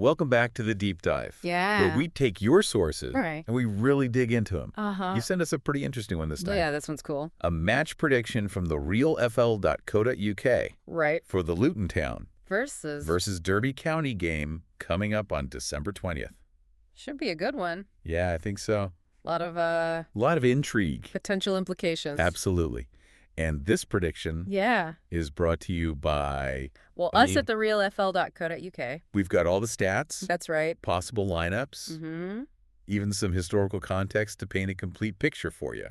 welcome back to the Deep Dive. Yeah. Where we take your sources Right. and we really dig into them. Uh-huh. You sent us a pretty interesting one this time. Yeah, this one's cool. A match prediction from the realfl.co.uk Right. for the Luton Town Versus Derby County game coming up on December 20th. should be a good one. Yeah, I think so. A lot of intrigue. potential implications. Absolutely. And this prediction Yeah. is brought to you by... Well, us at the realfl.co.uk. We've got all the stats, That's right. possible lineups, Mm-hmm. even some historical context to paint a complete picture for you.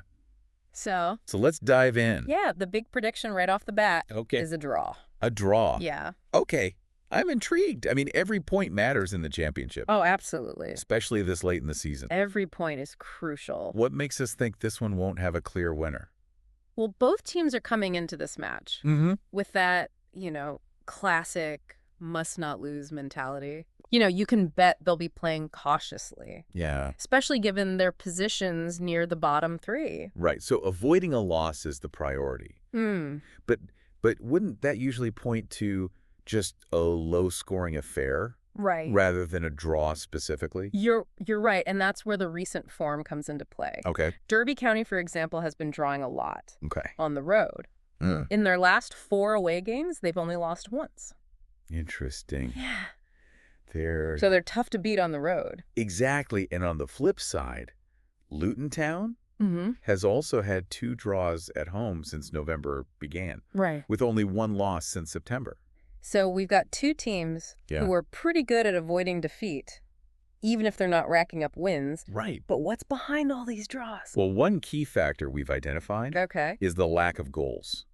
So, So let's dive in. yeah, the big prediction right off the bat Okay. is a draw. A draw. Yeah. Okay. I'm intrigued. I mean, every point matters in the championship, Oh, absolutely. especially this late in the season. Every point is crucial. What makes us think this one won't have a clear winner? Well, both teams are coming into this match Mm-hmm. with that, classic must-not-lose mentality. You can bet they'll be playing cautiously, Yeah. especially given their positions near the bottom three. Right. So avoiding a loss is the priority. Hmm. But wouldn't that usually point to just a low-scoring affair Right. rather than a draw specifically? You're right, and that's where the recent form comes into play. Okay. Derby County, for example, has been drawing a lot Okay. on the road. In their last 4 away games, they've only lost once. Interesting. Yeah. So they're tough to beat on the road. exactly. And on the flip side, Luton Town Mm-hmm. has also had 2 draws at home since November began, Right. with only 1 loss since September. So we've got 2 teams Yeah. who are pretty good at avoiding defeat, even if they're not racking up wins. Right. But what's behind all these draws? Well, one key factor we've identified Okay. is the lack of goals.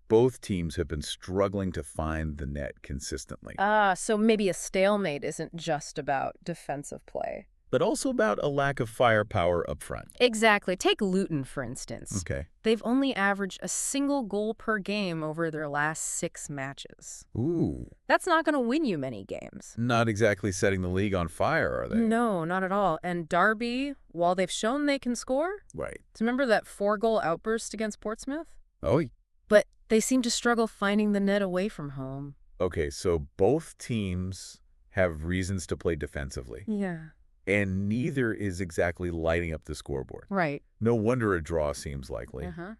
Both teams have been struggling to find the net consistently, So maybe a stalemate isn't just about defensive play. but also about a lack of firepower up front. Exactly. Take Luton, for instance. Okay. They've only averaged a single goal per game over their last 6 matches. Ooh. That's not going to win you many games. Not exactly setting the league on fire, are they? No, not at all. And Derby, while they've shown they can score, Right. remember that 4-goal outburst against Portsmouth? Oh, But they seem to struggle finding the net away from home. okay. So both teams have reasons to play defensively, Yeah. and neither is exactly lighting up the scoreboard. Right. No wonder a draw seems likely. Uh-huh.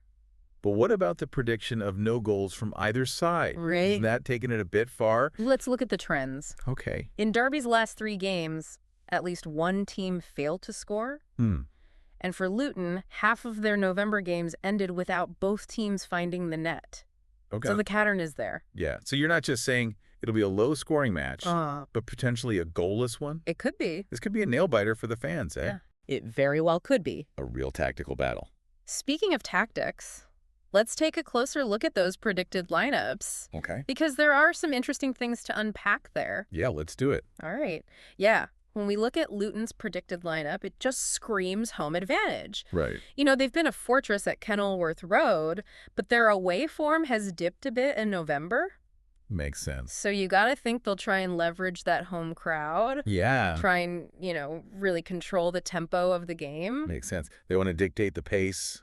But what about the prediction of no goals from either side? Right. Isn't that taking it a bit far? Let's look at the trends. Okay. In Derby's last 3 games, at least one team failed to score. And for Luton, half of their November games ended without both teams finding the net. Okay. So the pattern is there. Yeah. So you're not just saying it'll be a low-scoring match, but potentially a goalless one? It could be. This could be a nail-biter for the fans, eh? Yeah. It very well could be. A real tactical battle. Speaking of tactics, let's take a closer look at those predicted lineups, Okay. because there are some interesting things to unpack there. Yeah, let's do it. All right. Yeah. When we look at Luton's predicted lineup, it just screams home advantage. Right. They've been a fortress at Kenilworth Road, but their away form has dipped a bit in November. Makes sense. So you got to think they'll try and leverage that home crowd. Yeah. Try and, really control the tempo of the game. Makes sense. They want to dictate the pace,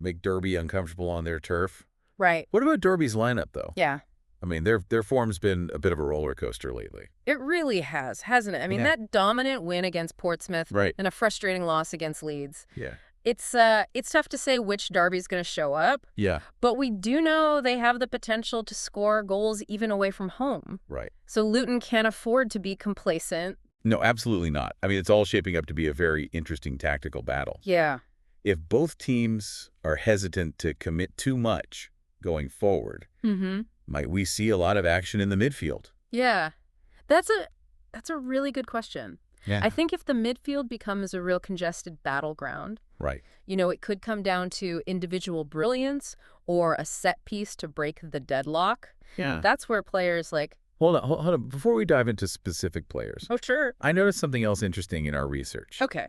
make Derby uncomfortable on their turf. Right. What about Derby's lineup, though? Yeah. I mean, their form's been a bit of a roller coaster lately. It really has, hasn't it? I mean, Yeah. that dominant win against Portsmouth Right. and a frustrating loss against Leeds. Yeah. It's tough to say which Derby's going to show up, Yeah. but we do know they have the potential to score goals even away from home. Right. So Luton can't afford to be complacent. No, absolutely not. I mean, it's all shaping up to be a very interesting tactical battle. Yeah. If both teams are hesitant to commit too much going forward, might we see a lot of action in the midfield? Yeah. That's a really good question. Yeah. I think if the midfield becomes a real congested battleground, Right. it could come down to individual brilliance or a set piece to break the deadlock. Yeah. That's where players like... Hold on. Before we dive into specific players, Oh, sure. I noticed something else interesting in our research. Okay.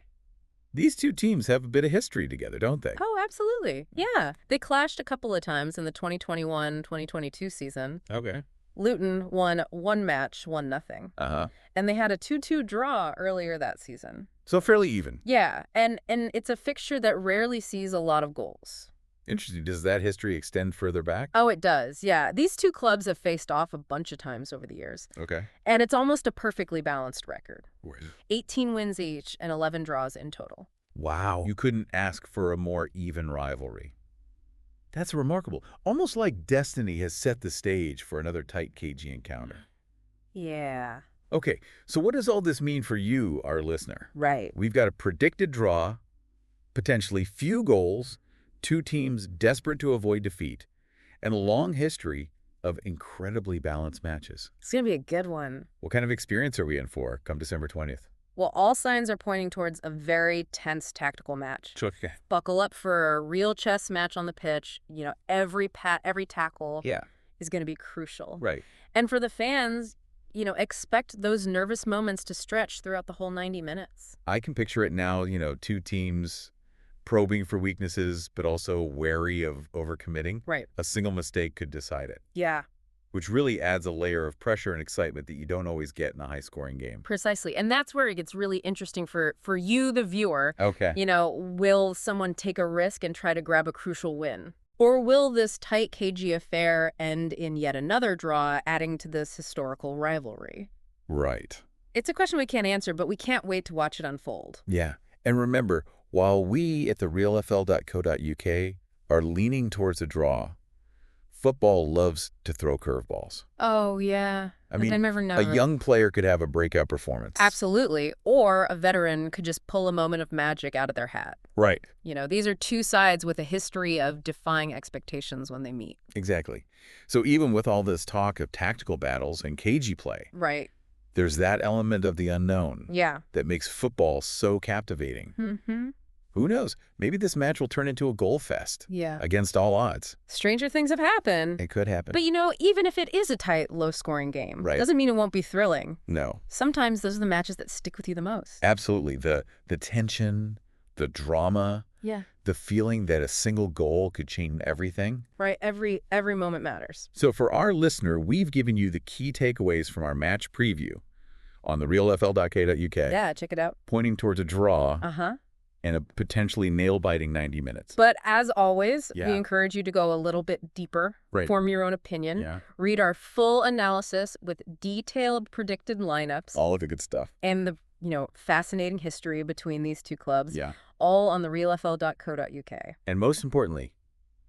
These two teams have a bit of history together, don't they? Oh, absolutely. Yeah. They clashed a couple of times in the 2021-2022 season. Okay. Luton won 1 match, 1-0. Uh-huh. And they had a 2-2 draw earlier that season. So fairly even. Yeah, and it's a fixture that rarely sees a lot of goals. Interesting. Does that history extend further back? Oh, it does, yeah. These two clubs have faced off a bunch of times over the years. Okay. And it's almost a perfectly balanced record. Right. 18 wins each and 11 draws in total. Wow. You couldn't ask for a more even rivalry. That's remarkable. Almost like destiny has set the stage for another tight cagey encounter. Yeah. Okay, so what does all this mean for you, our listener? Right. We've got a predicted draw, potentially few goals, two teams desperate to avoid defeat, and a long history of incredibly balanced matches. It's going to be a good one. What kind of experience are we in for come December 20th? Well, all signs are pointing towards a very tense tactical match. Okay. Buckle up for a real chess match on the pitch. You know, every tackle is going to be crucial. Right. And for the fans, you know, expect those nervous moments to stretch throughout the whole 90 minutes. I can picture it now, two teams probing for weaknesses, but also wary of overcommitting. Right. A single mistake could decide it. Yeah. Which really adds a layer of pressure and excitement that you don't always get in a high-scoring game. Precisely. And that's where it gets really interesting for you, the viewer. Okay. You know, will someone take a risk and try to grab a crucial win? Or will this tight, cagey affair end in yet another draw, adding to this historical rivalry? Right. It's a question we can't answer, but we can't wait to watch it unfold. Yeah. And remember, while we at the realfl.co.uk are leaning towards a draw, football loves to throw curveballs. Oh, yeah. I mean, I never know. a young player could have a breakout performance. Absolutely. Or a veteran could just pull a moment of magic out of their hat. Right. You know, these are two sides with a history of defying expectations when they meet. Exactly. So even with all this talk of tactical battles and cagey play, Right. there's that element of the unknown Yeah. that makes football so captivating. Mm-hmm. Who knows? Maybe this match will turn into a goal fest. Yeah. Against all odds. Stranger things have happened. It could happen. But, you know, even if it is a tight, low-scoring game, Right. doesn't mean it won't be thrilling. No. Sometimes those are the matches that stick with you the most. Absolutely. The tension, the drama, Yeah. the feeling that a single goal could change everything. Right. Every moment matters. So for our listener, we've given you the key takeaways from our match preview on the realfl.co.uk, Yeah, check it out. pointing towards a draw Uh-huh. and a potentially nail-biting 90 minutes. But as always, Yeah. we encourage you to go a little bit deeper, Right. form your own opinion, Yeah. read our full analysis with detailed predicted lineups, All of the good stuff. and the, you know, fascinating history between these two clubs, Yeah. all on the realfl.co.uk. And most importantly,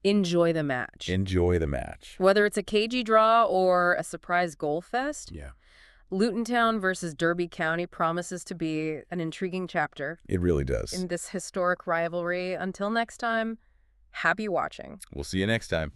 Enjoy the match. enjoy the match. Whether it's a cagey draw or a surprise goal fest, Yeah. Luton Town versus Derby County promises to be an intriguing chapter It really does. in this historic rivalry. Until next time, happy watching. We'll see you next time.